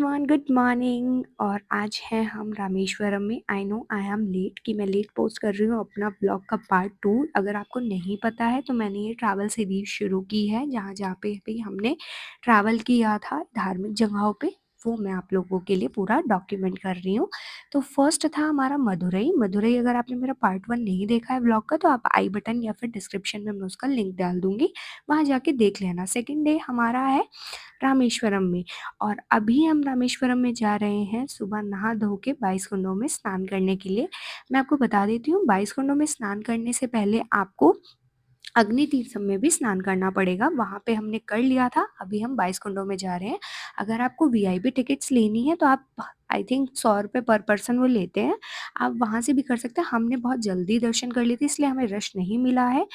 Everyone, good morning. और आज है हम रामेश्वरम में। I know I am late कि मैं लेट पोस्ट कर रही हूँ अपना ब्लॉग का पार्ट 2। अगर आपको नहीं पता है तो मैंने ये ट्रैवल सीरीज शुरू की है जहाँ जहाँ पे भी हमने ट्रैवल किया था धार्मिक जगहों पे, वो मैं आप लोगों के लिए पूरा डॉक्यूमेंट कर रही हूँ। तो फर्स्ट था हमारा मदुरई। मदुरई अगर आपने मेरा पार्ट 1 नहीं देखा है ब्लॉग का तो आप आई बटन या फिर डिस्क्रिप्शन में मैं उसका लिंक डाल दूंगी, वहाँ जाके देख लेना। सेकेंड डे हमारा है रामेश्वरम में। और अभी हम रामेश्वरम में जा रहे हैं सुबह नहा धो के 22 कुंडों में स्नान करने के लिए। मैं आपको बता देती हूँ, 22 कुंडों में स्नान करने से पहले आपको अग्नि तीर्थम में भी स्नान करना पड़ेगा। वहाँ पे हमने कर लिया था, अभी हम 22 कुंडों में जा रहे हैं। अगर आपको वीआईपी टिकट्स लेनी है तो आप आई थिंक 100 रुपये पर पर्सन वो लेते हैं, आप वहाँ से भी कर सकते हैं। हमने बहुत जल्दी दर्शन कर लिए थे इसलिए हमें रश नहीं मिला है।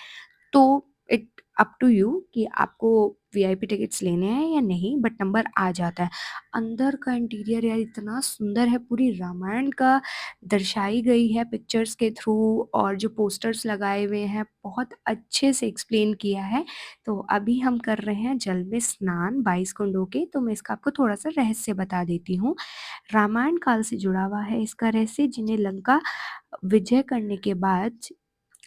तो इट अप टू यू कि आपको वीआईपी टिकट्स लेने हैं या नहीं, बट नंबर आ जाता है। अंदर का इंटीरियर यार इतना सुंदर है, पूरी रामायण का दर्शाई गई है पिक्चर्स के थ्रू, और जो पोस्टर्स लगाए हुए हैं बहुत अच्छे से एक्सप्लेन किया है। तो अभी हम कर रहे हैं जल में स्नान 22 कुंडों के। तो मैं इसका आपको थोड़ा सा रहस्य बता देती हूँ। रामायण काल से जुड़ा हुआ है इसका रहस्य, जिन्हें लंका विजय करने के बाद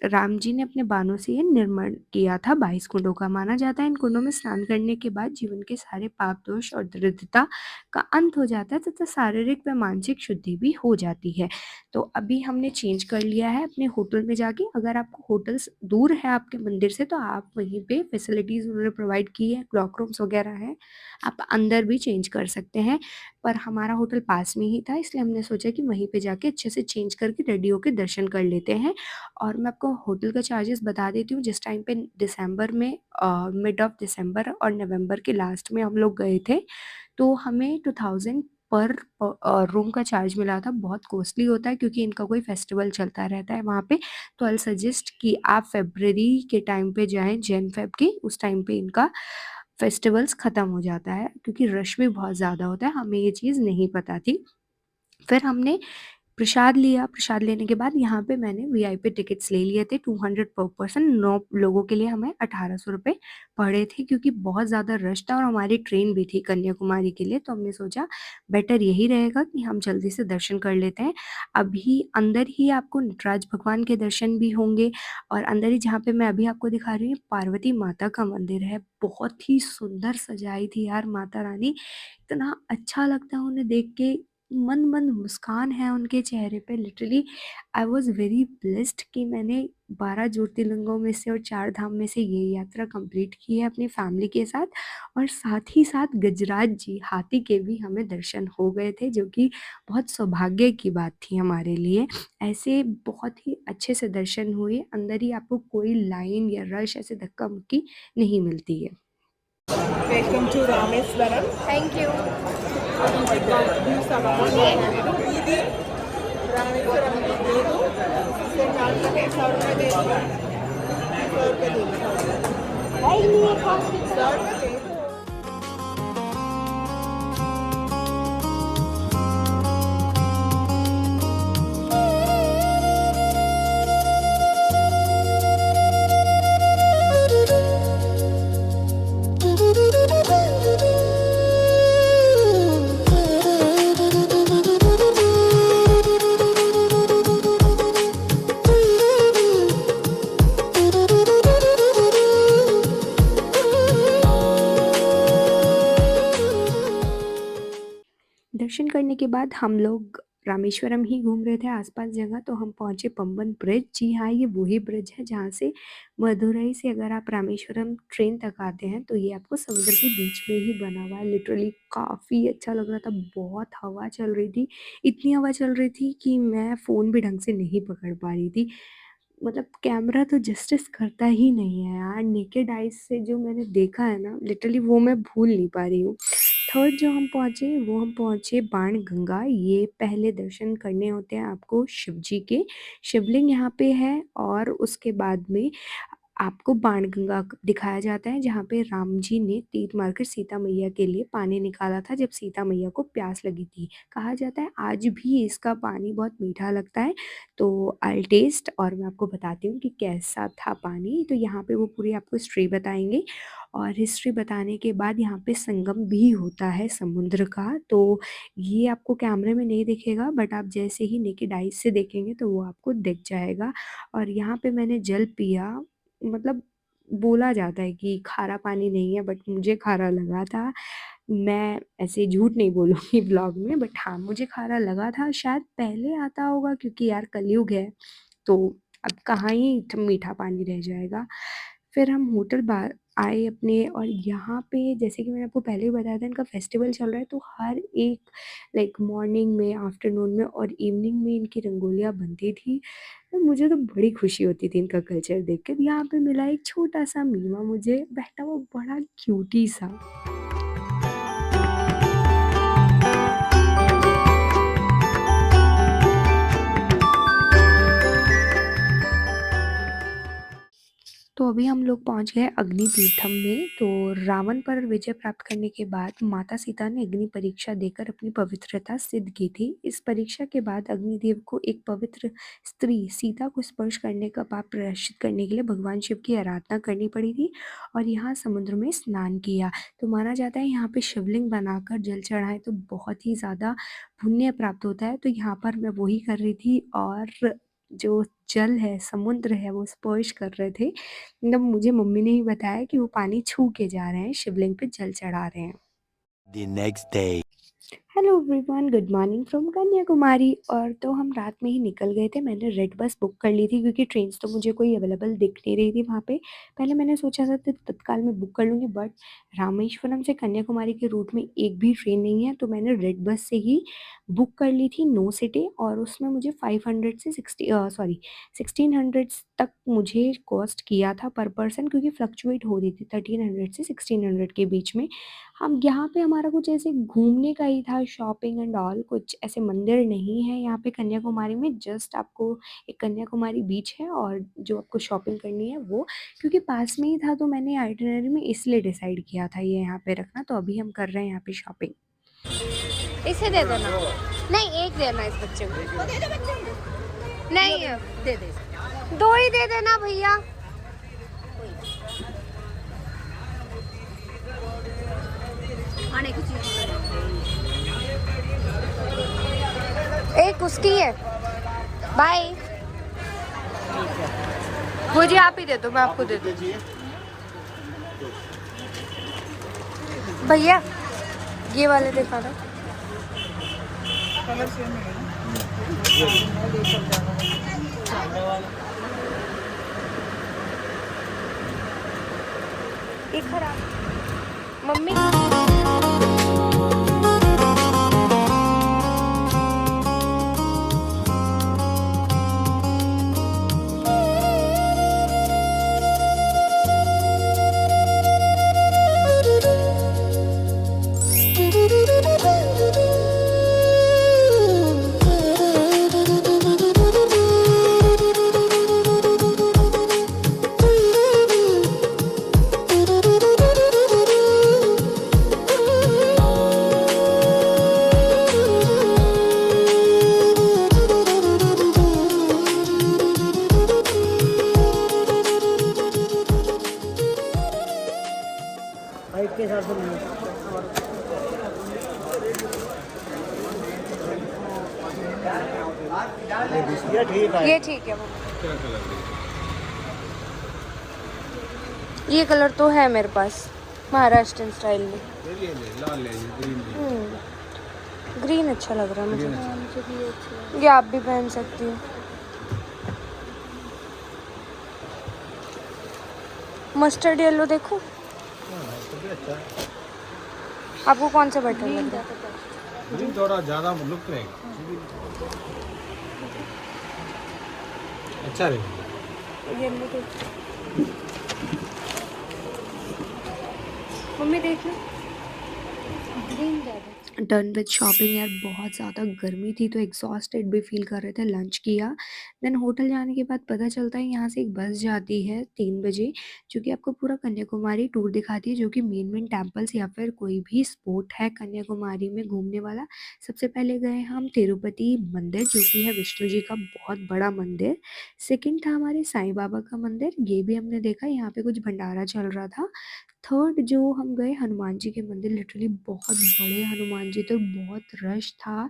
राम जी ने अपने बाणों से ये निर्माण किया था। 22 कुंडों का माना जाता है। इन कुंडों में स्नान करने के बाद जीवन के सारे पाप दोष और दरिद्रता का अंत हो जाता है तथा शारीरिक व मानसिक शुद्धि भी हो जाती है। तो अभी हमने चेंज कर लिया है अपने होटल में जाके। अगर आपको होटल्स दूर है आपके मंदिर से तो आप वहीं पे फैसिलिटीज उन्होंने प्रोवाइड की है, क्लॉक रूम्स वगैरह हैं, आप अंदर भी चेंज कर सकते हैं। पर हमारा होटल पास में ही था इसलिए हमने सोचा कि वहीं पे जाके अच्छे से चेंज करके रेडी होके दर्शन कर लेते हैं। और मैं आपको होटल का चार्जेस बता देती हूँ। जिस टाइम पे दिसंबर में, मिड ऑफ दिसंबर और नवंबर के लास्ट में हम लोग गए थे, तो हमें 2000 पर रूम का चार्ज मिला था। बहुत कॉस्टली होता है क्योंकि इनका कोई फेस्टिवल चलता रहता है वहाँ पे। तो आई सजेस्ट कि आप फेबररी के टाइम पे जाएं, जैन फेब के उस टाइम पे इनका फेस्टिवल्स ख़त्म हो जाता है क्योंकि रश भी बहुत ज़्यादा होता है। हमें ये चीज़ नहीं पता थी। फिर हमने प्रसाद लिया। प्रसाद लेने के बाद यहाँ पे मैंने वीआईपी टिकट्स ले लिए थे 200 पर पर्सन। 9 लोगों के लिए हमें 1800 रुपये पड़े थे क्योंकि बहुत ज़्यादा रश था और हमारी ट्रेन भी थी कन्याकुमारी के लिए। तो हमने सोचा बेटर यही रहेगा कि हम जल्दी से दर्शन कर लेते हैं। अभी अंदर ही आपको नटराज भगवान के दर्शन भी होंगे। और अंदर ही जहाँ पे मैं अभी आपको दिखा रही हूँ पार्वती माता का मंदिर है। बहुत ही सुंदर सजाई थी यार माता रानी, इतना अच्छा लगता है उन्हें देख के। मन मन मुस्कान है उनके चेहरे पे। Literally I was very blessed कि मैंने 12 ज्योतिर्लिंगों में से और 4 धाम में से ये यात्रा कंप्लीट की है अपनी फैमिली के साथ। और साथ ही साथ गजराज जी हाथी के भी हमें दर्शन हो गए थे, जो कि बहुत सौभाग्य की बात थी हमारे लिए। ऐसे बहुत ही अच्छे से दर्शन हुए। अंदर ही आपको कोई लाइन या रश ऐसे धक्का मुक्की नहीं मिलती है। Welcome to Rameswaram. Thank you. Do some amount दीदी रामेश्वरम में दे दो, इससे चार का 100 रुपये दे दो, 100 रुपये दे दो, 100 रुपये दे दो। दर्शन करने के बाद हम लोग रामेश्वरम ही घूम रहे थे आसपास जगह, तो हम पहुंचे पंबन ब्रिज। जी हाँ, ये वही ब्रिज है जहाँ से मदुरई से अगर आप रामेश्वरम ट्रेन तक आते हैं तो ये आपको समुद्र के बीच में ही बना हुआ है। लिटरली काफ़ी अच्छा लग रहा था। बहुत हवा चल रही थी, इतनी हवा चल रही थी कि मैं फ़ोन भी ढंग से नहीं पकड़ पा रही थी। मतलब कैमरा तो जस्टिस करता ही नहीं है यार। नेकेड आइज से जो मैंने देखा है ना, लिटरली वो मैं भूल नहीं पा रही हूँ। थर्ड जो हम पहुँचे वो हम पहुँचे बाण गंगा। ये पहले दर्शन करने होते हैं आपको शिव जी के। शिवलिंग यहाँ पे है और उसके बाद में आपको बाणगंगा दिखाया जाता है, जहाँ पे राम जी ने तीर मारकर सीता मैया के लिए पानी निकाला था जब सीता मैया को प्यास लगी थी। कहा जाता है आज भी इसका पानी बहुत मीठा लगता है। तो आई टेस्ट और मैं आपको बताती हूँ कि कैसा था पानी। तो यहाँ पे वो पूरी आपको हिस्ट्री बताएंगे और हिस्ट्री बताने के बाद यहाँ पे संगम भी होता है समुद्र का। तो ये आपको कैमरे में नहीं दिखेगा, बट आप जैसे ही नेकेड आइज से देखेंगे तो वो आपको दिख जाएगा। और यहाँ पे मैंने जल पिया, मतलब बोला जाता है कि खारा पानी नहीं है, बट मुझे खारा लगा था। मैं ऐसे झूठ नहीं बोलूँगी ब्लॉग में, बट हाँ मुझे खारा लगा था। शायद पहले आता होगा क्योंकि यार कलयुग है, तो अब कहाँ ही मीठा पानी रह जाएगा। फिर हम होटल बार आए अपने, और यहाँ पे जैसे कि मैंने आपको पहले ही बताया था इनका फेस्टिवल चल रहा है, तो हर एक लाइक मॉर्निंग में, आफ्टरनून में और इवनिंग में इनकी रंगोलियाँ बनती थी। तो मुझे तो बड़ी खुशी होती थी इनका कल्चर देख कर। यहाँ पे मिला एक छोटा सा मीमा मुझे बैठा हुआ, बड़ा क्यूटी सा। तो अभी हम लोग पहुंच गए अग्नि तीर्थम में। तो रावण पर विजय प्राप्त करने के बाद माता सीता ने अग्नि परीक्षा देकर अपनी पवित्रता सिद्ध की थी। इस परीक्षा के बाद अग्निदेव को एक पवित्र स्त्री सीता को स्पर्श करने का पाप प्रायश्चित करने के लिए भगवान शिव की आराधना करनी पड़ी थी और यहाँ समुद्र में स्नान किया। तो माना जाता है यहाँ पे शिवलिंग बनाकर जल चढ़ाए तो बहुत ही ज़्यादा पुण्य प्राप्त होता है। तो यहाँ पर मैं वही कर रही थी और जो जल है, समुद्र है, वो स्पर्श कर रहे थे। मतलब मुझे मम्मी ने ही बताया कि वो पानी छू के जा रहे हैं, शिवलिंग पे जल चढ़ा रहे हैं। The next day. Hello everyone, good morning from Kanyakumari. और तो हम रात में ही निकल गए थे। मैंने रेड बस बुक कर ली थी क्योंकि ट्रेन्स तो मुझे कोई अवेलेबल दिख नहीं रही थी वहाँ पे। पहले मैंने सोचा था कि तत्काल में बुक कर लूँगी, बट रामेश्वरम से कन्याकुमारी के रूट में एक भी ट्रेन नहीं है, तो मैंने रेड बस से ही बुक कर ली थी नो सिटी। और उसमें मुझे 500 से 1600 तक मुझे कॉस्ट किया था पर पर्सन, क्योंकि फ्लक्चुएट हो रही थी 1300 से 1600 के बीच में। हम यहाँ पे हमारा कुछ ऐसे घूमने का ही था, शॉपिंग एंड ऑल। कुछ ऐसे मंदिर नहीं है यहाँ पे कन्याकुमारी में। जस्ट आपको एक कन्याकुमारी बीच है और जो आपको शॉपिंग करनी है वो, क्योंकि पास में ही था तो मैंने आइटिनरी में इसलिए डिसाइड किया था ये यहाँ पे रखना। तो अभी हम कर रहे हैं यहाँ पे शॉपिंग। इसे दे देना, नहीं एक देना इस बच्चे को, नहीं दे दे, दो ही दे देना भैया। आने की चीज एक उसकी है। बाय। मुझे आप ही दे दो, मैं आपको दे दूँ। भैया ये वाले दिखा दो। कलर सेम है ये खराब मम्मी। हाइट के हिसाब से नहीं ये ठीक है। ये ठीक है ये कलर तो है मेरे पास महाराष्ट्रन स्टाइल में। ग्रीन अच्छा लग रहा है मुझे। ये आप भी पहन सकती हो। मस्टर्ड येलो देखो, आपको कौन सा बेटर लग रहा है? ग्रीन थोड़ा ज़्यादा लुक रहेगा, अच्छा रहेगा। येलो देखो मम्मी, देख लो ग्रीन ज़्यादा। डन विद शॉपिंग यार, बहुत ज़्यादा गर्मी थी तो एग्जॉस्टेड भी फील कर रहे थे। लंच किया, देन होटल जाने के बाद पता चलता है यहाँ से एक बस जाती है 3 बजे, जो कि आपको पूरा कन्याकुमारी टूर दिखाती है, जो कि मेन मेन टेम्पल्स या फिर कोई भी स्पॉट है कन्याकुमारी में घूमने वाला। सबसे पहले गए हम तिरुपति मंदिर, जो कि है विष्णु जी का बहुत बड़ा मंदिर। सेकंड था हमारे साईं बाबा का मंदिर, ये भी हमने देखा, यहाँ पे कुछ भंडारा चल रहा था। थर्ड जो हम गए हनुमान जी के मंदिर, लिटरली बहुत बड़े हनुमान जी थे, बहुत रश था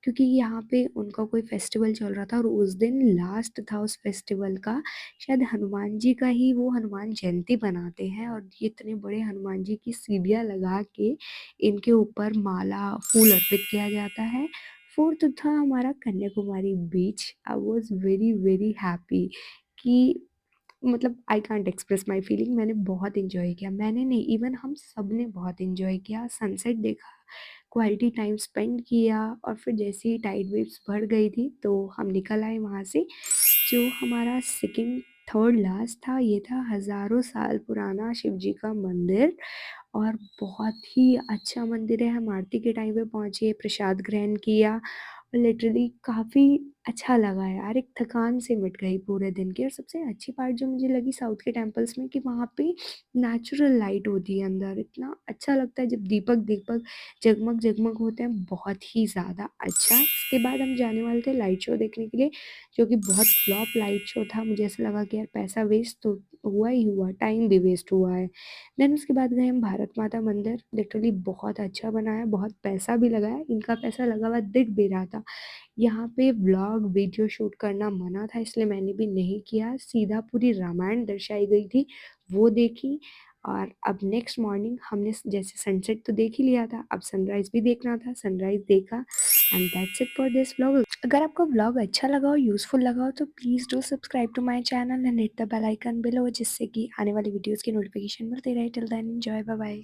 क्योंकि यहाँ पे उनका कोई फेस्टिवल चल रहा था और उस दिन लास्ट था उस फेस्टिवल का। शायद हनुमान जी का ही वो हनुमान जयंती बनाते हैं, और ये इतने बड़े हनुमान जी की सीढ़ियाँ लगा के इनके ऊपर माला फूल अर्पित किया जाता है। फोर्थ था हमारा Kanyakumari beach. I was very very happy कि मतलब I can't express my feeling, मैंने बहुत इन्जॉय किया। मैंने नहीं, इवन हम सब ने बहुत इन्जॉय किया। सनसेट देखा, क्वालिटी टाइम स्पेंड किया, और फिर जैसे ही टाइड वेव्स बढ़ गई थी तो हम निकल आए वहाँ से। जो हमारा सेकंड थर्ड लास्ट था, ये था हज़ारों साल पुराना शिव जी का मंदिर, और बहुत ही अच्छा मंदिर है। हम आरती के टाइम पे पहुँचे, प्रसाद ग्रहण किया, और लिटरली काफ़ी अच्छा लगा यार, एक थकान से मिट गई पूरे दिन की। और सबसे अच्छी पार्ट जो मुझे लगी साउथ के टेम्पल्स में, कि वहाँ पे नेचुरल लाइट होती है अंदर, इतना अच्छा लगता है जब दीपक दीपक जगमग जगमग होते हैं, बहुत ही ज़्यादा अच्छा। इसके बाद हम जाने वाले थे लाइट शो देखने के लिए, जो कि बहुत फ्लॉप लाइट शो था। मुझे ऐसा लगा कि यार पैसा वेस्ट तो हुआ ही हुआ, टाइम भी वेस्ट हुआ है। देन उसके बाद गए हम भारत माता मंदिर, लिटरली बहुत अच्छा बना है, बहुत पैसा भी लगा है, इनका पैसा लगा हुआ दिख भी रहा था। यहाँ पे व्लॉग वीडियो शूट करना मना था, इसलिए मैंने भी नहीं किया, सीधा पूरी रामायण दर्शाई गई थी वो देखी। और अब नेक्स्ट मॉर्निंग हमने जैसे सनसेट तो देख ही लिया था, अब सनराइज़ भी देखना था, सनराइज़ देखा। And that's it for this vlog. अगर आपको व्लॉग अच्छा लगा और यूज़फुल लगा हो तो please do subscribe to my channel and hit the bell icon below, जिससे कि आने वाली वीडियोज़ की नोटिफिकेशन मिलती रहे। Till then enjoy, bye bye.